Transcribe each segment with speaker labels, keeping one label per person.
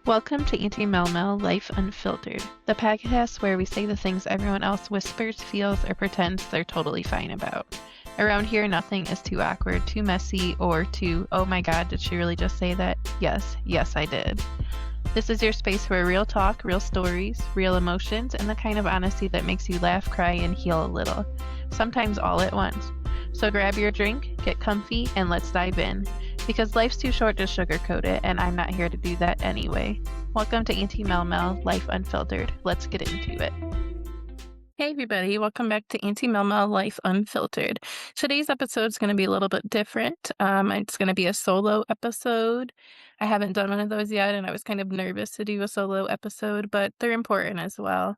Speaker 1: Welcome to Auntie Mel Mel Life Unfiltered, the podcast where we say the things everyone else whispers, feels, or pretends they're totally fine about. Around here, nothing is too awkward, too messy, or too, oh my god, did she really just say that? Yes, I did. This is your space for real talk, real stories, real emotions, and the kind of honesty that makes you laugh, cry, and heal a little. Sometimes all at once. So grab your drink, get comfy, and let's dive in. Because life's too short to sugarcoat it, and I'm not here to do that anyway. Welcome to Auntie Mel Mel Life Unfiltered. Let's get into it. Hey everybody, welcome back to Auntie Mel Mel Life Unfiltered. Today's episode is going to be a little bit different. It's going to be a solo episode. I haven't done one of those yet, and I was kind of nervous to do a solo episode, but they're important as well.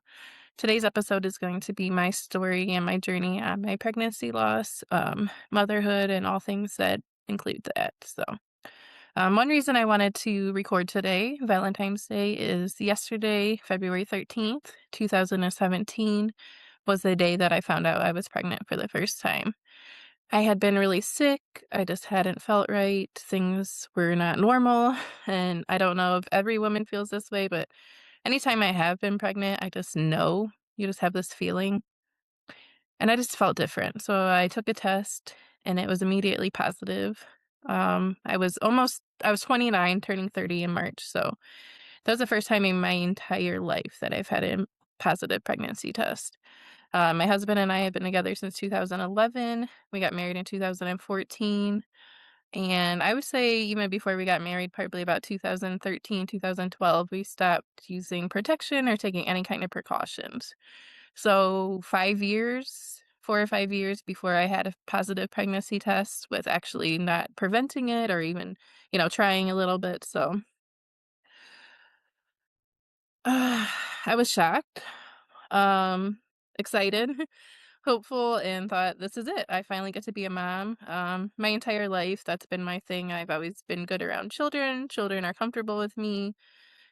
Speaker 1: Today's episode is going to be my story and my journey on my pregnancy loss, motherhood, and all things that include that. So, one reason I wanted to record today, Valentine's Day, is yesterday, February 13th, 2017, was the day that I found out I was pregnant for the first time. I had been really sick. I just hadn't felt right. Things were not normal. And I don't know if every woman feels this way, but anytime I have been pregnant, I just know. You just have this feeling. And I just felt different. So I took a test and it was immediately positive. I was 29, turning 30 in March. So that was the first time in my entire life that I've had a positive pregnancy test. My husband and I have been together since 2011. We got married in 2014. And I would say even before we got married, probably about 2013, 2012, we stopped using protection or taking any kind of precautions. So 5 years, 4 or 5 years before I had a positive pregnancy test with actually not preventing it or even, trying a little bit. So I was shocked, um, excited, hopeful, and thought, this is it. I finally get to be a mom. My entire life, that's been my thing. I've always been good around children. Children are comfortable with me.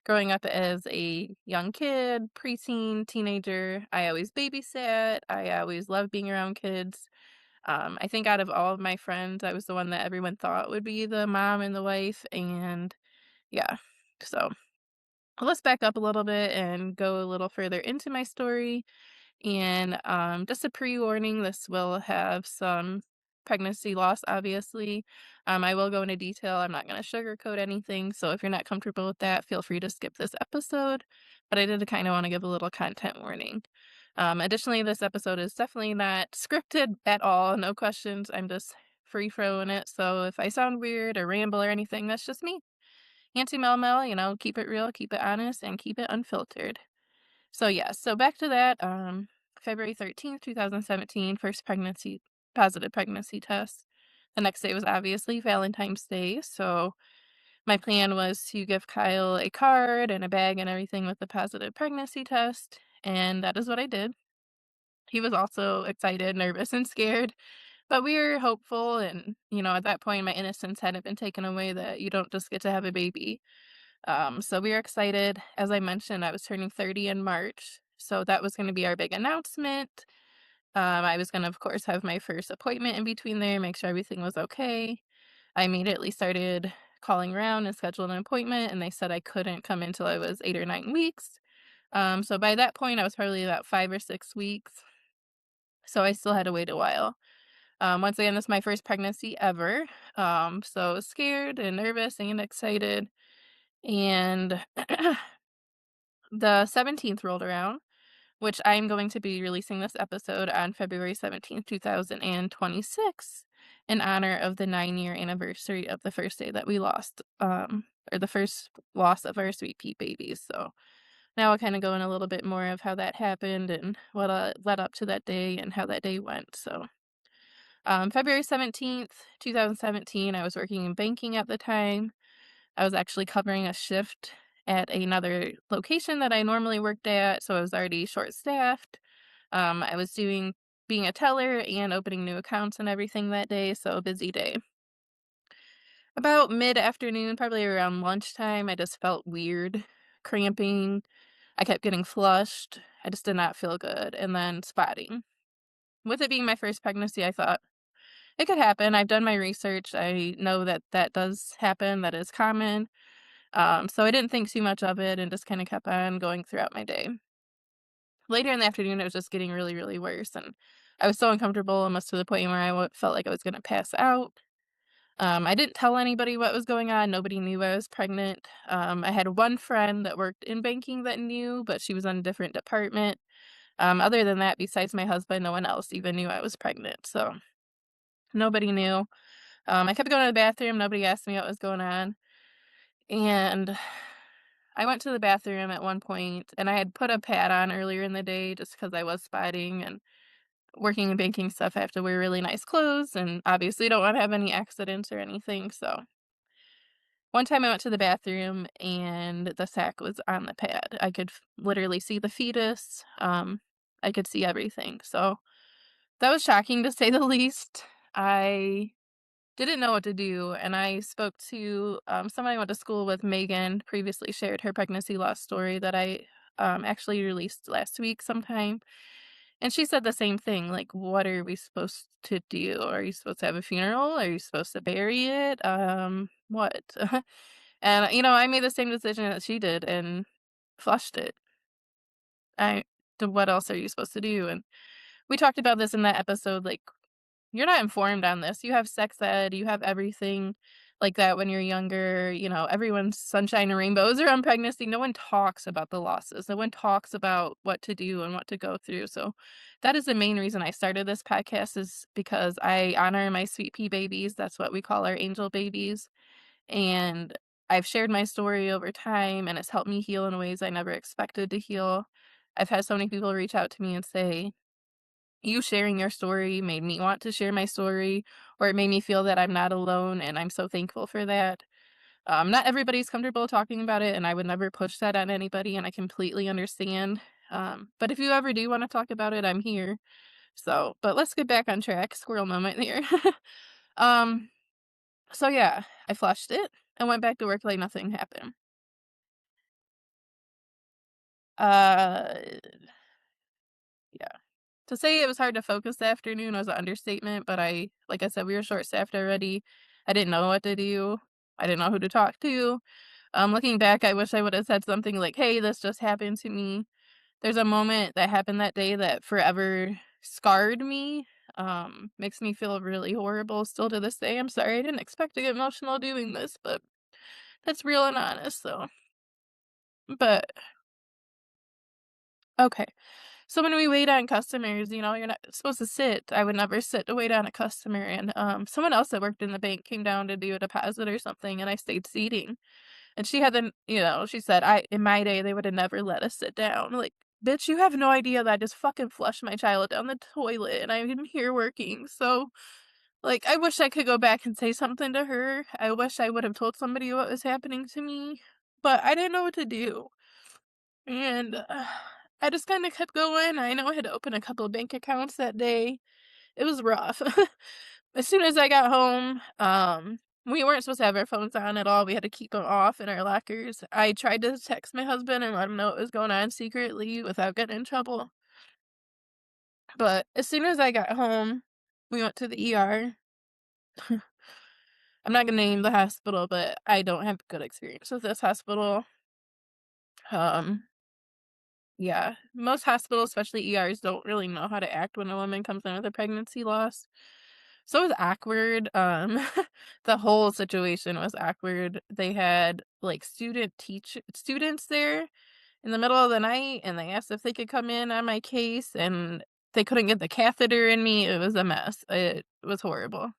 Speaker 1: Growing up as a young kid, preteen, teenager, I always babysat. I always loved being around kids. I think out of all of my friends, I was the one that everyone thought would be the mom and the wife. And yeah, so let's back up a little bit and go a little further into my story. And just a pre-warning, this will have some pregnancy loss, obviously. I will go into detail. I'm not going to sugarcoat anything. So if you're not comfortable with that, feel free to skip this episode. But I did kind of want to give a little content warning. Additionally, this episode is definitely not scripted at all. No questions. I'm just free throwing it. So if I sound weird or ramble or anything, that's just me. Auntie Mel Mel, keep it real, keep it honest, and keep it unfiltered. So yeah, so back to that, February 13th, 2017, first positive pregnancy test. The next day was obviously Valentine's Day, so my plan was to give Kyle a card and a bag and everything with the positive pregnancy test, and that is what I did. He was also excited, nervous, and scared, but we were hopeful, and, at that point, my innocence hadn't been taken away that you don't just get to have a baby. So we were excited. As I mentioned, I was turning 30 in March. So that was going to be our big announcement. I was going to, of course, have my first appointment in between there, make sure everything was okay. I immediately started calling around and scheduled an appointment, and they said I couldn't come until I was 8 or 9 weeks. So by that point, I was probably about 5 or 6 weeks. So I still had to wait a while. Once again, this is my first pregnancy ever. So scared and nervous and excited. And the 17th rolled around, which I'm going to be releasing this episode on February 17th, 2026, in honor of the 9-year anniversary of the first day that we lost, or the first loss of our Sweetpea babies. So now I'll kind of go in a little bit more of how that happened and what led up to that day and how that day went. So, February 17th, 2017, I was working in banking at the time. I was actually covering a shift at another location that I normally worked at, so I was already short-staffed. I was being a teller and opening new accounts and everything that day, so a busy day. About mid-afternoon, probably around lunchtime, I just felt weird, cramping. I kept getting flushed. I just did not feel good, and then spotting. With it being my first pregnancy, I thought it could happen. I've done my research. I know that that does happen. That is common. So I didn't think too much of it and just kinda kept on going throughout my day. Later in the afternoon, it was just getting really, really worse, and I was so uncomfortable almost to the point where felt like I was gonna pass out. I didn't tell anybody what was going on, nobody knew I was pregnant. I had one friend that worked in banking that knew, but she was in a different department. Other than that, besides my husband, no one else even knew I was pregnant, so nobody knew. I kept going to the bathroom, nobody asked me what was going on, and I went to the bathroom at one point, and I had put a pad on earlier in the day just because I was spotting, and working in banking stuff, I have to wear really nice clothes and obviously don't wanna have any accidents or anything, so one time I went to the bathroom and the sack was on the pad. I could literally see the fetus, I could see everything, so that was shocking to say the least. I didn't know what to do, and I spoke to, someone I went to school with, Megan, previously shared her pregnancy loss story that I, actually released last week sometime, and she said the same thing, like, "What are we supposed to do? Are you supposed to have a funeral? Are you supposed to bury it? What?" And, I made the same decision that she did and flushed it. I what else are you supposed to do? And we talked about this in that episode, like, you're not informed on this. You have sex ed, you have everything like that when you're younger, everyone's sunshine and rainbows around pregnancy. No one talks about the losses. No one talks about what to do and what to go through. So that is the main reason I started this podcast is because I honor my sweet pea babies. That's what we call our angel babies. And I've shared my story over time and it's helped me heal in ways I never expected to heal. I've had so many people reach out to me and say, you sharing your story made me want to share my story, or it made me feel that I'm not alone, and I'm so thankful for that. Not everybody's comfortable talking about it, and I would never push that on anybody, and I completely understand. But if you ever do want to talk about it, I'm here. So, but let's get back on track. Squirrel moment here. um, so yeah, I flushed it and went back to work like nothing happened. Uh, yeah. To say it was hard to focus the afternoon was an understatement, but like I said, we were short-staffed already. I didn't know what to do. I didn't know who to talk to. Looking back, I wish I would have said something like, "Hey, this just happened to me." There's a moment that happened that day that forever scarred me. Makes me feel really horrible still to this day. I'm sorry. I didn't expect to get emotional doing this, but that's real and honest, so. But okay. So when we wait on customers, you're not supposed to sit. I would never sit to wait on a customer, and, someone else that worked in the bank came down to do a deposit or something, and I stayed seating, and she had she said, "I in my day, they would have never let us sit down." Like, "Bitch, you have no idea that I just fucking flushed my child down the toilet, and I'm here working." So, like, I wish I could go back and say something to her. I wish I would have told somebody what was happening to me, but I didn't know what to do. And, I just kinda kept going. I know I had to open a couple of bank accounts that day. It was rough. As soon as I got home, we weren't supposed to have our phones on at all. We had to keep them off in our lockers. I tried to text my husband and let him know what was going on secretly without getting in trouble. But as soon as I got home, we went to the ER. I'm not gonna name the hospital, but I don't have good experience with this hospital. Um, yeah, most hospitals, especially ERs, don't really know how to act when a woman comes in with a pregnancy loss. So it was awkward. The whole situation was awkward. They had like students there in the middle of the night, and they asked if they could come in on my case, and they couldn't get the catheter in me. It was a mess. It was horrible.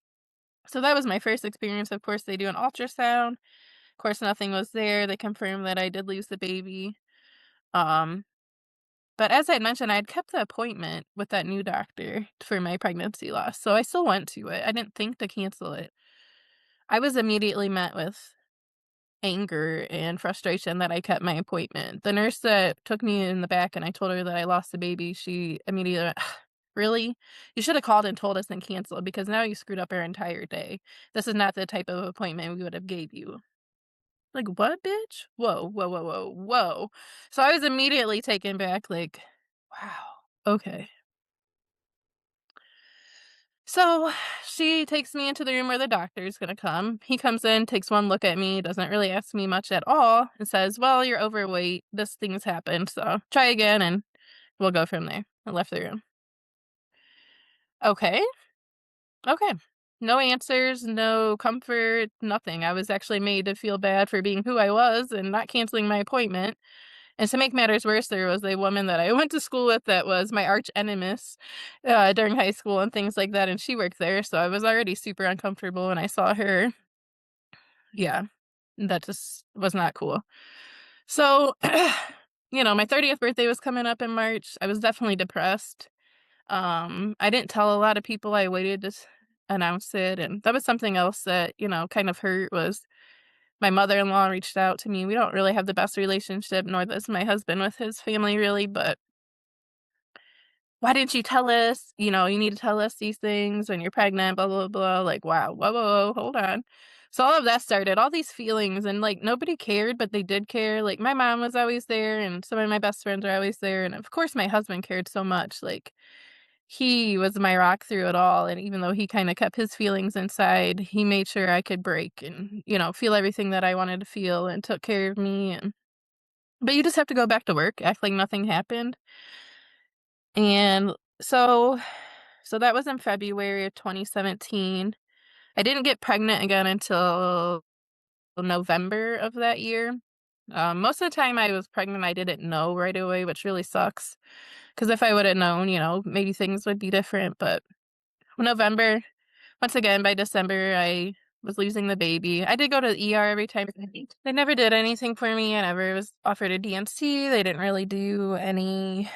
Speaker 1: So that was my first experience. Of course, they do an ultrasound. Of course, nothing was there. They confirmed that I did lose the baby. Um, but as I had mentioned, I had kept the appointment with that new doctor for my pregnancy loss, so I still went to it. I didn't think to cancel it. I was immediately met with anger and frustration that I kept my appointment. The nurse that took me in the back and I told her that I lost the baby, she immediately went, "Really? You should have called and told us and canceled because now you screwed up our entire day. This is not the type of appointment we would have gave you." Like, "What, bitch? Whoa, whoa, whoa, whoa, whoa." So I was immediately taken back, like, wow, okay. So she takes me into the room where the doctor's gonna come. He comes in, takes one look at me, doesn't really ask me much at all, and says, "Well, you're overweight. This thing's happened, so try again and we'll go from there." I left the room. Okay, okay. No answers, no comfort, nothing. I was actually made to feel bad for being who I was and not canceling my appointment. And to make matters worse, there was a woman that I went to school with that was my arch nemesis, during high school and things like that, and she worked there, so I was already super uncomfortable when I saw her. Yeah, that just was not cool. So, my 30th birthday was coming up in March. I was definitely depressed. I didn't tell a lot of people. I waited to announce it, and that was something else that, kind of hurt was my mother-in-law reached out to me. We don't really have the best relationship, nor does my husband with his family really, but "Why didn't you tell us? You need to tell us these things when you're pregnant, blah, blah, blah." Like, wow, whoa, whoa, whoa, hold on. So all of that started, all these feelings, and like nobody cared, but they did care. Like my mom was always there, and some of my best friends are always there. And of course, my husband cared so much. Like he was my rock through it all. And even though he kind of kept his feelings inside, he made sure I could break and, feel everything that I wanted to feel and took care of me. But you just have to go back to work, act like nothing happened. And so that was in February of 2017. I didn't get pregnant again until November of that year. Most of the time I was pregnant, I didn't know right away, which really sucks. Because if I would have known, maybe things would be different. But November, once again, by December, I was losing the baby. I did go to the ER every time. They never did anything for me. I never was offered a DNC. They didn't really do any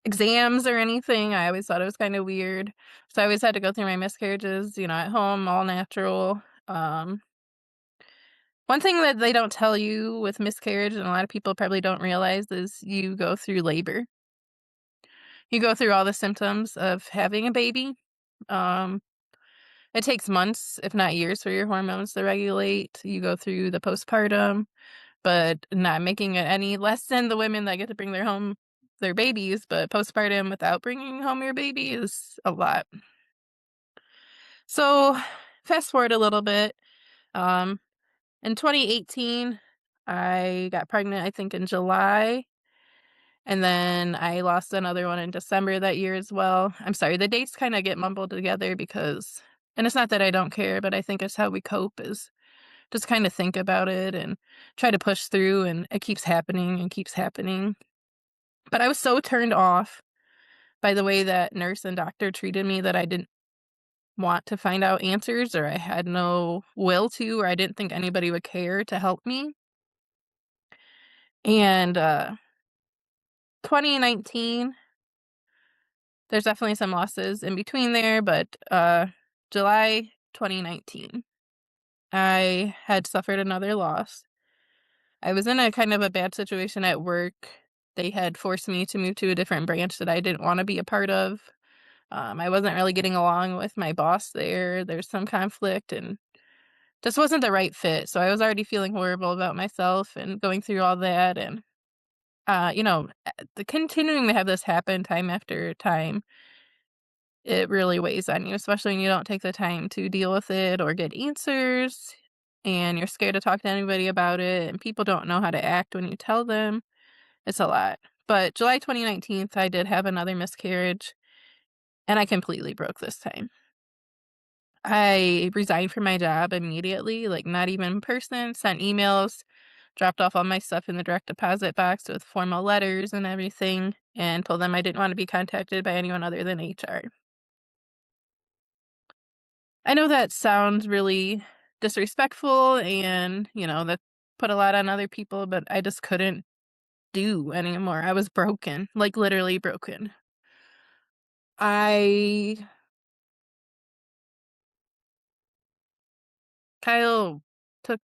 Speaker 1: exams or anything. I always thought it was kinda weird. So I always had to go through my miscarriages, at home, all natural. Um, One thing that they don't tell you with miscarriage, and a lot of people probably don't realize, is you go through labor. You go through all the symptoms of having a baby. Um, it takes months, if not years, for your hormones to regulate. You go through the postpartum, but not making it any less than the women that get to bring their babies, but postpartum without bringing home your baby is a lot. So, fast forward a little bit, um, in 2018, I got pregnant, I think, in July, and then I lost another one in December that year as well. I'm sorry, the dates kinda get mumbled together because and it's not that I don't care, but I think it's how we cope is just kinda think about it and try to push through, and it keeps happening and keeps happening. But I was so turned off by the way that nurse and doctor treated me that I didn't want to find out answers, or I had no will to, or I didn't think anybody would care to help me. And 2019, there's definitely some losses in between there, but July 2019, I had suffered another loss. I was in a kind of a bad situation at work. They had forced me to move to a different branch that I didn't want to be a part of. I wasn't really getting along with my boss there. There's some conflict and just wasn't the right fit. So I was already feeling horrible about myself and going through all that. And, the continuing to have this happen time after time, it really weighs on you, especially when you don't take the time to deal with it or get answers and you're scared to talk to anybody about it. And people don't know how to act when you tell them. It's a lot. But July 2019, I did have another miscarriage and I completely broke this time. I resigned from my job immediately, like, not even in person, sent emails, dropped off all my stuff in the direct deposit box with formal letters and everything, and told them I didn't wanna be contacted by anyone other than HR. I know that sounds really disrespectful and, that put a lot on other people, but I just couldn't do anymore. I was broken, like, literally broken. I Kyle took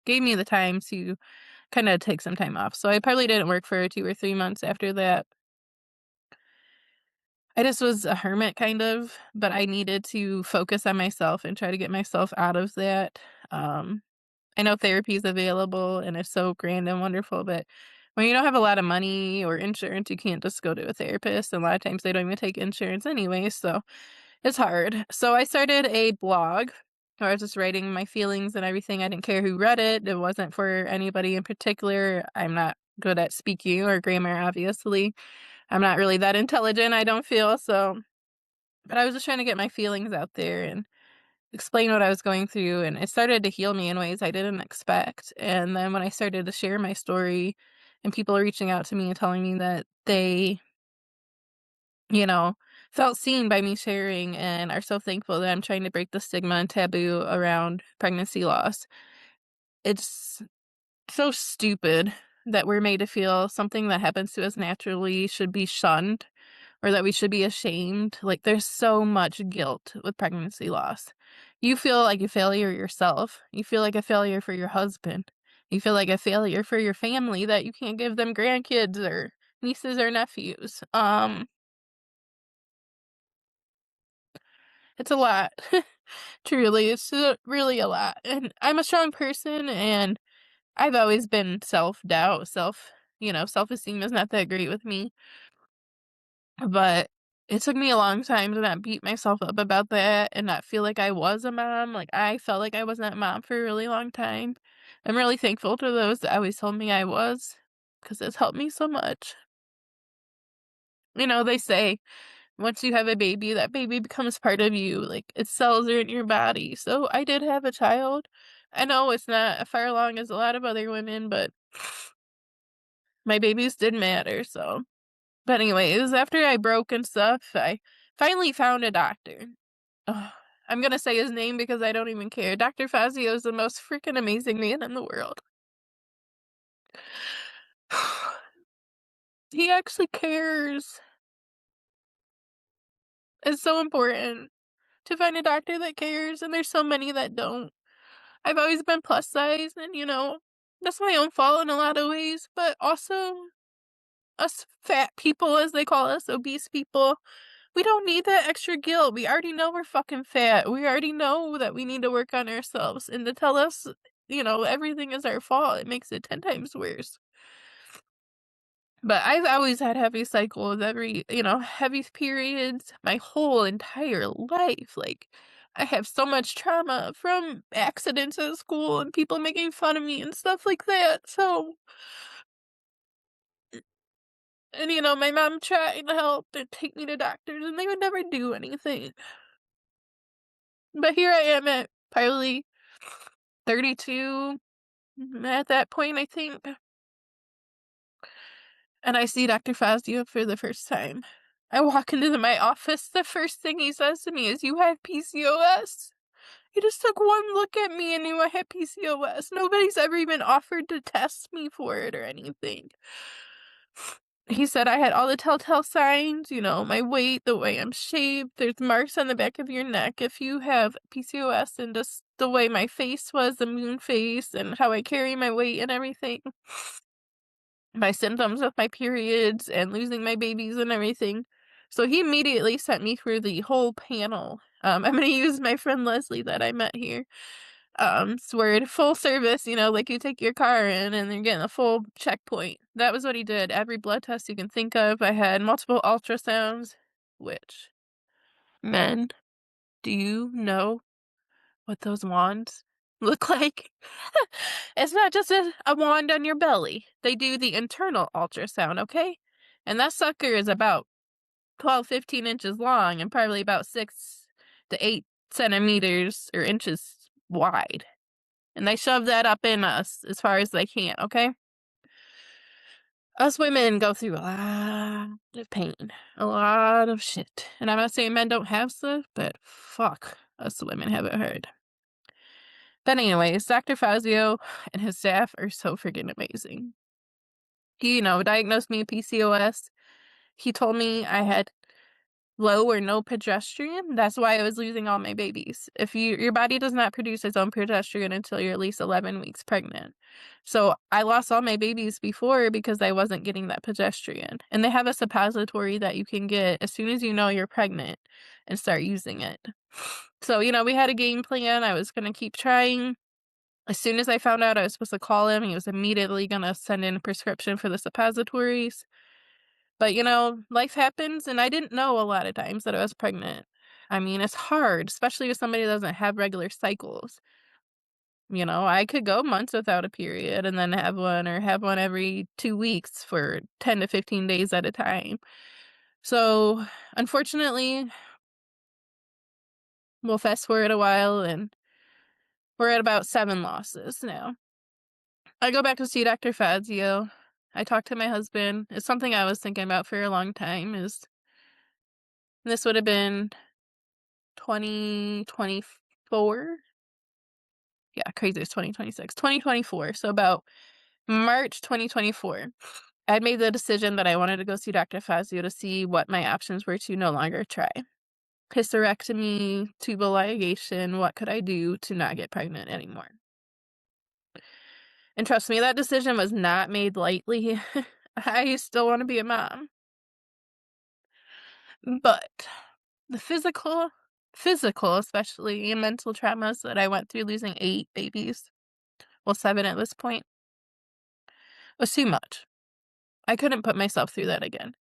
Speaker 1: gave me the time to kinda take some time off, so I probably didn't work for 2 or 3 months after that. I just was a hermit kind of, but I needed to focus on myself and try to get myself out of that. Um, I know therapy is available and it's so grand and wonderful, but when you don't have a lot of money or insurance, you can't just go to a therapist, and a lot of times they don't even take insurance anyway, so It's hard. So I started a blog where I was just writing my feelings and everything. I didn't care who read it. It wasn't for anybody in particular. I'm not good at speaking or grammar, obviously. I'm not really that intelligent, I don't feel. But I was just trying to get my feelings out there and explain what I was going through. And it started to heal me in ways I didn't expect. And then when I started to share my story and people reaching out to me and telling me that they, you know, felt seen by me sharing and are so thankful that I'm trying to break the stigma and taboo around pregnancy loss. It's so stupid that we're made to feel something that happens to us naturally should be shunned or that we should be ashamed. Like, there's so much guilt with pregnancy loss. You feel like a failure yourself. You feel like a failure for your husband. You feel like a failure for your family that you can't give them grandkids or nieces or nephews. It's a lot. Truly, it's really a lot. And I'm a strong person, and I've always been self-doubt, self-esteem is not that great with me, but it took me a long time to not beat myself up about that and not feel like I was a mom. Like, I felt like I wasn't a mom for a really long time. I'm really thankful to those that always told me I was, because it's helped me so much. They say once you have a baby, that baby becomes part of you, like, its cells are in your body. So I did have a child. I know it's not as far along as a lot of other women, but my babies did matter, so but anyways, after I broke and stuff, I finally found a doctor. Ugh, I'm gonna say his name because I don't even care. Dr. Fazio is the most freaking amazing man in the world. He actually cares. It's so important to find a doctor that cares, and there's so many that don't. I've always been plus size, and that's my own fault in a lot of ways, but also us fat people, as they call us, obese people, we don't need that extra guilt. We already know we're fucking fat. We already know that we need to work on ourselves. And to tell us, everything is our fault, it makes it 10 times worse. But I've always had heavy cycles, heavy periods my whole entire life. Like, I have so much trauma from accidents at school and people making fun of me and stuff like that. So, and my mom tried to help and take me to doctors, and they would never do anything. But here I am at probably 32 at that point, I think, and I see Dr. Fazio for the first time. I walk into my office, the first thing he says to me is, "You have PCOS." He just took one look at me and knew I had PCOS. Nobody's ever even offered to test me for it or anything. He said I had all the telltale signs, my weight, the way I'm shaped. There's marks on the back of your neck if you have PCOS, and just the way my face was, the moon face, and how I carry my weight and everything. My symptoms of my periods and losing my babies and everything. So he immediately sent me through the whole panel. I'm gonna use my friend Leslie that I met here. Where full service, like you take your car in and you're getting a full checkpoint. That was what he did. Every blood test you can think of. I had multiple ultrasounds, which, men, do you know what those wands look like? It's not just a wand on your belly. They do the internal ultrasound, okay? And that sucker is about 12, 15 inches long and probably about 6 to 8 centimeters or inches wide. And they shove that up in us as far as they can, okay? Us women go through a lot of pain, a lot of shit. And I'm not saying men don't have stuff, but fuck, us women have it hard. But anyways, Dr. Fazio and his staff are so freaking amazing. He, diagnosed me with PCOS. He told me I had low or no progesterone. That's why I was losing all my babies. If your body does not produce its own progesterone until you're at least 11 weeks pregnant. So I lost all my babies before because I wasn't getting that progesterone. And they have a suppository that you can get as soon as you know you're pregnant and start using it. So, we had a game plan. I was going to keep trying. As soon as I found out I was supposed to call him, he was immediately going to send in a prescription for the suppositories. But, life happens, and I didn't know a lot of times that I was pregnant. I mean, it's hard, especially with somebody that doesn't have regular cycles. I could go months without a period and then have one or have one every 2 weeks for 10 to 15 days at a time. So, unfortunately, we'll fast forward a while and we're at about 7 losses now. I go back to see Dr. Fazio. I talk to my husband. It's something I was thinking about for a long time is this would have been 2024. Yeah, crazy, it's 2026. 2024, so about March 2024. I had made the decision that I wanted to go see Dr. Fazio to see what my options were to no longer try. Hysterectomy, tubal ligation, what could I do to not get pregnant anymore? And trust me, that decision was not made lightly. I still want to be a mom. But the physical, especially and mental traumas that I went through losing 8 babies, well, 7 at this point, was too much. I couldn't put myself through that again.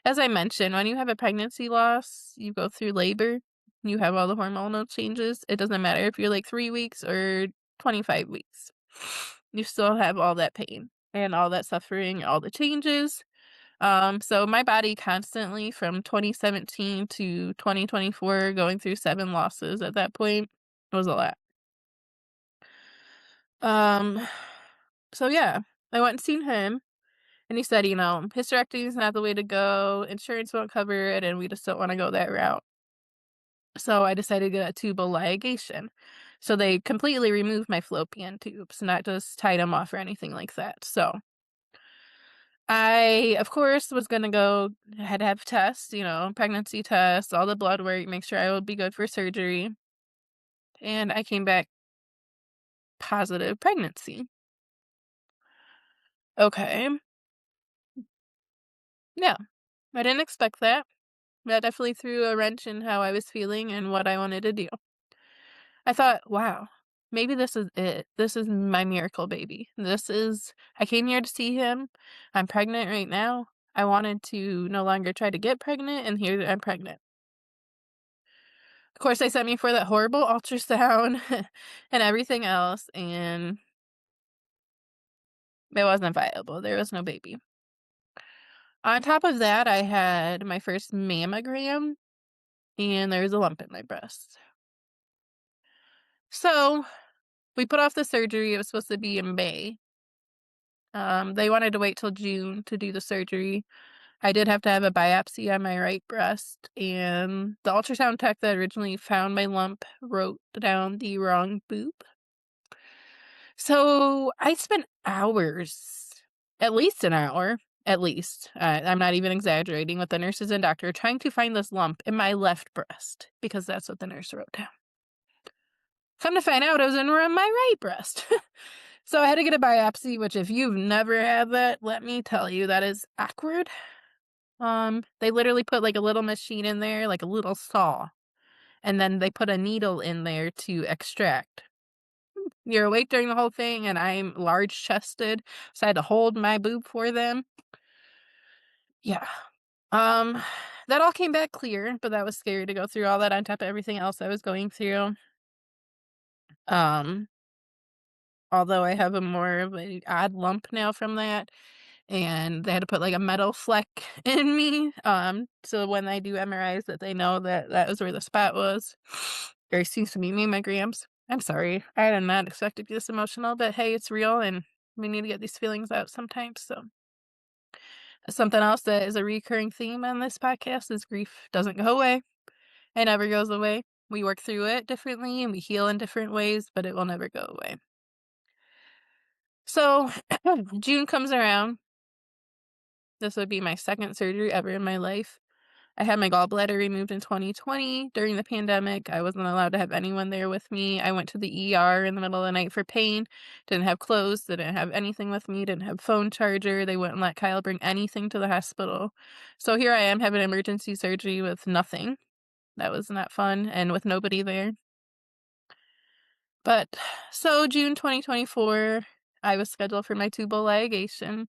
Speaker 1: As I mentioned, when you have a pregnancy loss, you go through labor, you have all the hormonal changes. It doesn't matter if you're like 3 weeks or 25 weeks. You still have all that pain and all that suffering, all the changes. So my body constantly from 2017 to 2024 going through 7 losses at that point was a lot. Um, so yeah, I went and seen him. And he said, hysterectomy is not the way to go. Insurance won't cover it, and we just don't want to go that route. So I decided to get a tubal ligation. So they completely removed my fallopian tubes, not just tied them off or anything like that. So I, of course, was gonna go had to have tests, pregnancy tests, all the blood work, make sure I would be good for surgery. And I came back positive pregnancy. Okay. Yeah. I didn't expect that. That definitely threw a wrench in how I was feeling and what I wanted to do. I thought, wow, maybe this is it. This is my miracle baby. I came here to see him. I'm pregnant right now. I wanted to no longer try to get pregnant, and here I'm pregnant. Of course, they sent me for that horrible ultrasound and everything else, and it wasn't viable. There was no baby. On top of that, I had my first mammogram, and there was a lump in my breast. So we put off the surgery. It was supposed to be in May. They wanted to wait till June to do the surgery. I did have to have a biopsy on my right breast, and the ultrasound tech that originally found my lump wrote down the wrong boob. So I spent hours, at least an hour, at least. I'm not even exaggerating with the nurses and doctor trying to find this lump in my left breast because that's what the nurse wrote down. Come to find out, it was in my right breast. So I had to get a biopsy, which if you've never had that, let me tell you, that is awkward. They literally put like a little machine in there, like a little saw, and then they put a needle in there to extract. You're awake during the whole thing, and I'm large chested, so I had to hold my boob for them. Yeah. Um, that all came back clear, but that was scary to go through all that on top of everything else I was going through. Um, although I have a more of a odd lump now from that. And they had to put, like, a metal fleck in me, so when I do MRIs that they know that that was where the spot was, or excuse me, mammograms. I'm sorry, I did not expect to be this emotional, but hey, it's real, and we need to get these feelings out sometimes, so something else that is a recurring theme on this podcast is grief doesn't go away. It never goes away. We work through it differently, and we heal in different ways, but it will never go away. So, June comes around. This would be my second surgery ever in my life. I had my gallbladder removed in 2020 during the pandemic. I wasn't allowed to have anyone there with me. I went to the ER in the middle of the night for pain. Didn't have clothes, didn't have anything with me, didn't have phone charger. They wouldn't let Kyle bring anything to the hospital. So here I am having emergency surgery with nothing. That was not fun and with nobody there. But so June 2024, I was scheduled for my tubal ligation.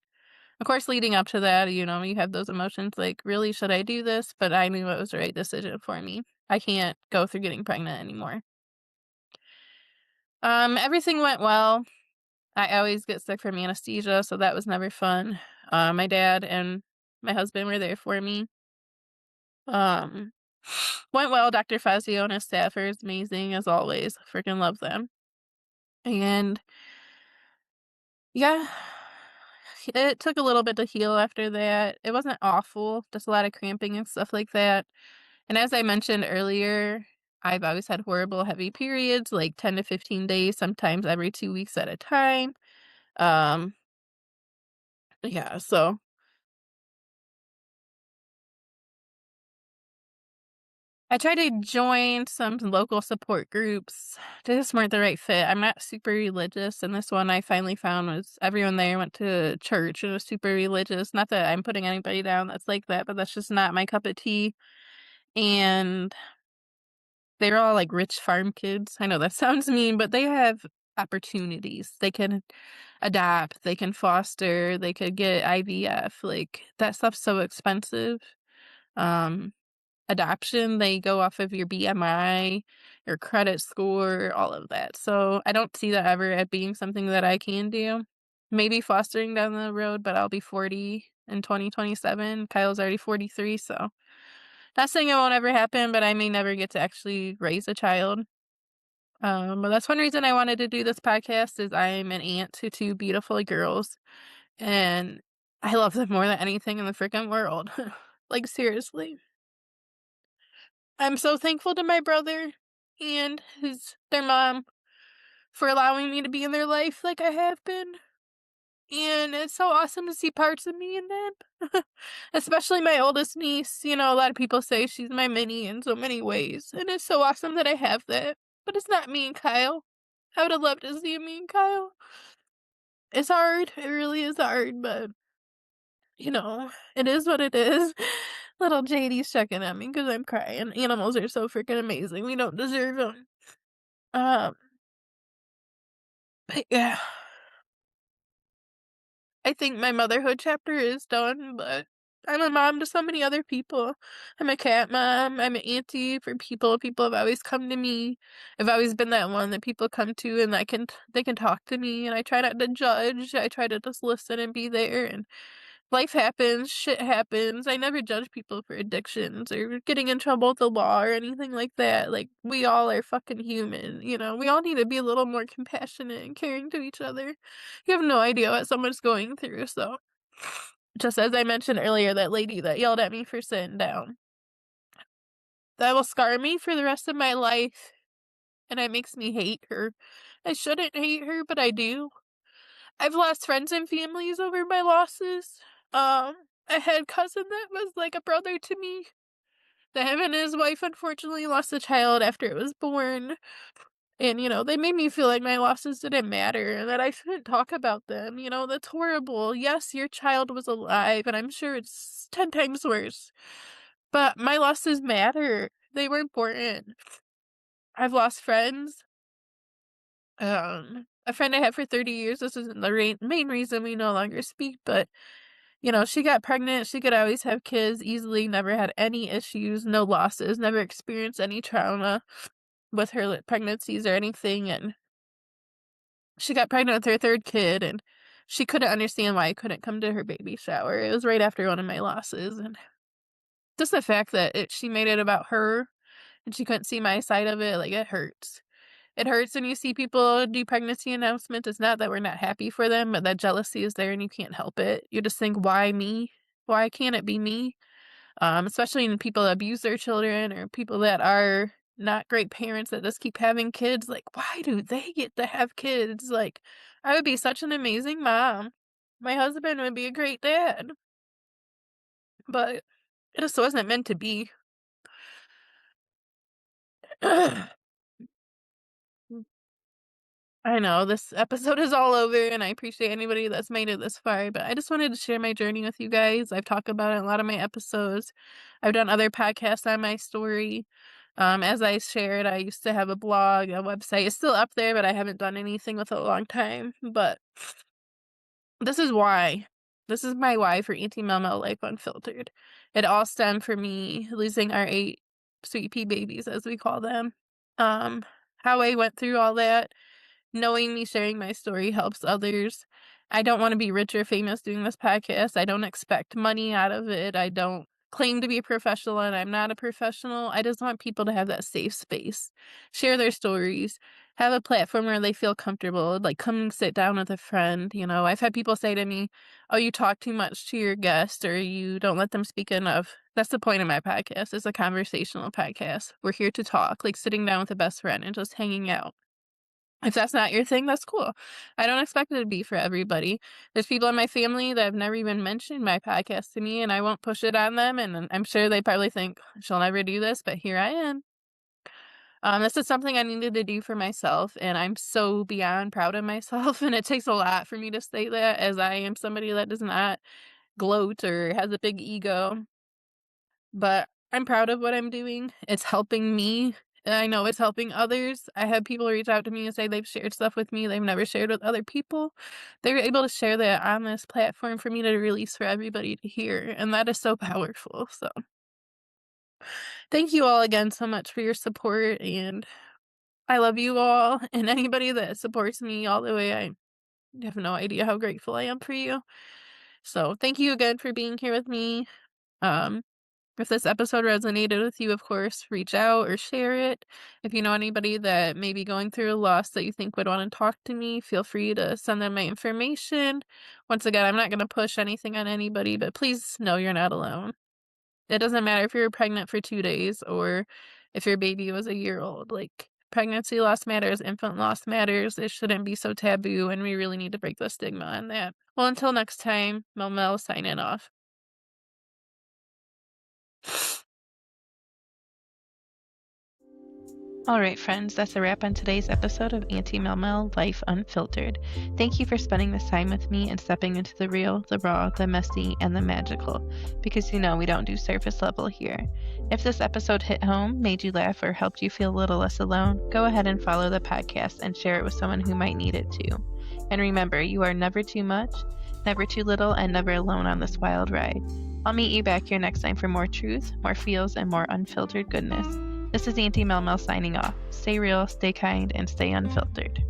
Speaker 1: Of course, leading up to that, you have those emotions like, really, should I do this? But I knew it was the right decision for me. I can't go through getting pregnant anymore. Everything went well. I always get sick from anesthesia, so that was never fun. My dad and my husband were there for me. Um, went well. Dr. Fazio and his staff are amazing as always. Freaking love them. And yeah, it took a little bit to heal after that. It wasn't awful, just a lot of cramping and stuff like that. And as I mentioned earlier, I've always had horrible heavy periods, like 10 to 15 days, sometimes every 2 weeks at a time. Um, yeah, so I tried to join some local support groups. They just weren't the right fit. I'm not super religious, and this one I finally found was everyone there went to church and was super religious. Not that I'm putting anybody down that's like that, but that's just not my cup of tea. And they were all like rich farm kids. I know that sounds mean, but they have opportunities. They can adopt, they can foster, they could get IVF. Like that stuff's so expensive. Um, Adoption, they go off of your BMI, your credit score, all of that. So I don't see that ever at being something that I can do. Maybe fostering down the road, but I'll be 40 in 2027. Kyle's already 43, so not saying it won't ever happen, but I may never get to actually raise a child. But that's one reason I wanted to do this podcast is I'm an aunt to two beautiful girls, and I love them more than anything in the freaking world. Like seriously. I'm so thankful to my brother and their mom for allowing me to be in their life like I have been. And it's so awesome to see parts of me in them. Especially my oldest niece. You know, a lot of people say she's my mini in so many ways. And it's so awesome that I have that. But it's not me and Kyle. I would have loved to see me and Kyle. It's hard. It really is hard, but it is what it is. Little JD's checking at me because I'm crying. Animals are so freaking amazing. We don't deserve them. Um, but yeah, I think my motherhood chapter is done, but I'm a mom to so many other people. I'm a cat mom. I'm an auntie for people. People have always come to me. I've always been that one that people come to and they can talk to me, and I try not to judge. I try to just listen and be there, and life happens, shit happens. I never judge people for addictions or getting in trouble with the law or anything like that. Like, we all are fucking human. We all need to be a little more compassionate and caring to each other. You have no idea what someone's going through, so just as I mentioned earlier, that lady that yelled at me for sitting down, that will scar me for the rest of my life, and it makes me hate her. I shouldn't hate her, but I do. I've lost friends and families over my losses. I had a cousin that was like a brother to me. That him and his wife unfortunately lost a child after it was born. And, they made me feel like my losses didn't matter and that I shouldn't talk about them. That's horrible. Yes, your child was alive, and I'm sure it's 10 times worse. But my losses matter. They were important. I've lost friends. A friend I had for 30 years, this isn't the main reason we no longer speak, but she got pregnant, she could always have kids easily, never had any issues, no losses, never experienced any trauma with her pregnancies or anything, and she got pregnant with her third kid, and she couldn't understand why I couldn't come to her baby shower. It was right after one of my losses, and just the fact that she made it about her, and she couldn't see my side of it, like, it hurts. It hurts when you see people do pregnancy announcements. It's not that we're not happy for them, but that jealousy is there and you can't help it. You just think, "Why me? Why can't it be me?" Especially when people abuse their children or people that are not great parents that just keep having kids. Like, why do they get to have kids? Like, I would be such an amazing mom. My husband would be a great dad, but it just wasn't meant to be. I know this episode is all over, and I appreciate anybody that's made it this far, but I just wanted to share my journey with you guys. I've talked about it in a lot of my episodes. I've done other podcasts on my story. As I shared, I used to have a blog, a website. It's still up there, but I haven't done anything with it a long time. But this is why. This is my why for Auntie Mel Mel Life Unfiltered. It all stemmed from me losing our Sweetpea babies, as we call them. Um, how I went through all that, knowing me sharing my story helps others. I don't wanna be rich or famous doing this podcast. I don't expect money out of it. I don't claim to be a professional, and I'm not a professional. I just want people to have that safe space, share their stories, have a platform where they feel comfortable, like, come sit down with a friend, you know? I've had people say to me, "Oh, you talk too much to your guest, or you don't let them speak enough." That's the point of my podcast. It's a conversational podcast. We're here to talk, like sitting down with a best friend and just hanging out. If that's not your thing, that's cool. I don't expect it to be for everybody. There's people in my family that have never even mentioned my podcast to me, and I won't push it on them, and I'm sure they probably think, "She'll never do this," but here I am. This is something I needed to do for myself, and I'm so beyond proud of myself, and it takes a lot for me to say that, as I am somebody that does not gloat or has a big ego. But I'm proud of what I'm doing. It's helping me, and I know it's helping others. I have people reach out to me and say they've shared stuff with me they've never shared with other people. They're able to share that on this platform for me to release for everybody to hear, and that is so powerful. So, thank you all again so much for your support, and I love you all, and anybody that supports me all the way. I have no idea how grateful I am for you. So, thank you again for being here with me. Um, If this episode resonated with you, of course, reach out or share it. If you know anybody that may be going through a loss that you think would want to talk to me, feel free to send them my information. Once again, I'm not going to push anything on anybody, but please know you're not alone. It doesn't matter if you're pregnant for 2 days or if your baby was a year old. Like, pregnancy loss matters, infant loss matters. It shouldn't be so taboo, and we really need to break the stigma on that. Well, until next time, Mel Mel signing off. All right, friends, that's a wrap on today's episode of Auntie Mel Mel Life Unfiltered. Thank you for spending this time with me and stepping into the real, the raw, the messy, and the magical, because you know we don't do surface level here. If this episode hit home, made you laugh, or helped you feel a little less alone, go ahead and follow the podcast and share it with someone who might need it too. And remember, you are never too much, never too little, and never alone on this wild ride. I'll meet you back here next time for more truth, more feels, and more unfiltered goodness. This is Auntie Mel Mel signing off. Stay real, stay kind, and stay unfiltered.